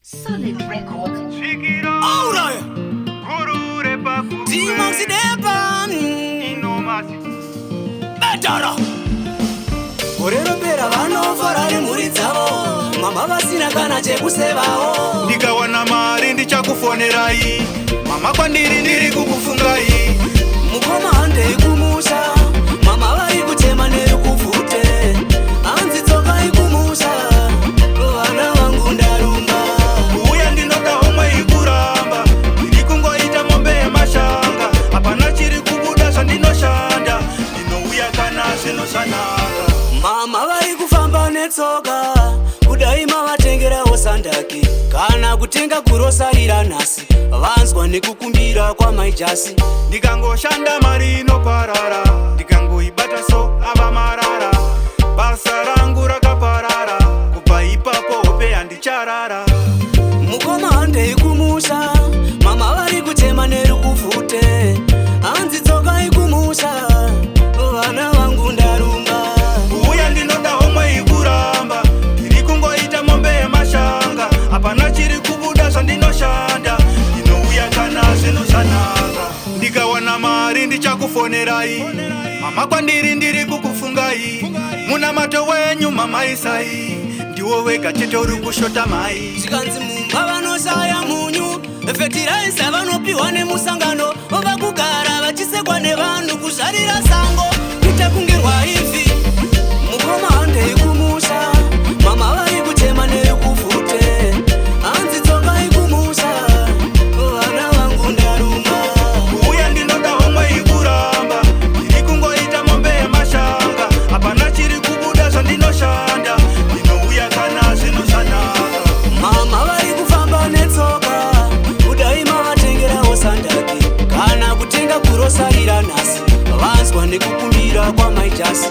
Solid Records. Alright. T-Moxie Depan. Betara. Orero pera vano farari muri dzavo. Mama vasina kana chekusevao. Ndikawana mari ndichakufonerai. Mama kwandiri ndiri kukufungai. Mukoma handei kumusha. Mama vari kutema nerukuvhute. Hanzi tsokai kumusha. Vana vangu ndarumba. Uya ndinoda homwe ikuramba. Ndiri kungoita mombe yemashanga. Hapana chiri kubuda zvandinoshanda. Ndinouya kana zvinozvanaka. Mama vari kufamba netsoka. Kudai mavatengerawo sandaki. Kana kutenga kurosarira nhasi. Vanzwa nekukumbira kwamaijasi. Ndikangoshanda mari inoparara. Ndikangoibata so ava marara. Basa rangu rakaparara. Kubva ipapo hope handicharara. Mukoma handei kumusha. Mama vari kutema nerukuvhute. Hanzi tsokai kumusha. Vana vangu ndarumba. Uya ndinoda homwe ikuramba. Ndiri kungoita mombe yemashanga. Hapana chiri kubuda zvandinoshanda. Ndinouya kana zvinozvanaka. Ndikawana mari ndichakufonerai. Mama kwandiri ndiri kukufungai. Munamato wenyu mama isai. Ndiwo wega chete uri kushota mai. Zvikanzi mumba vanoshaya munyu. Fetiraisa vanopiwa nemusangano. Vakugara vachisekwa nevanhu kuzvarira sango. Kuita kungerwa ivi. Mukoma handei kumusha. Mama vari kutema nerukuvhute. Hanzi tsokai kumusha. Vana vangu ndarumba. Uya ndinoda homwe ikuramba. Ndiri kungoita mombe yemashanga. Hapana chiri kubuda zvandinoshanda. Ndinouya kana zvinozvanaka. Mama vari kufamba netsoka. Kudai mavatengerawo sandaki. Kana kutenga kurosarira nhasi. Vanzwa nekukumbira kwamaijasi.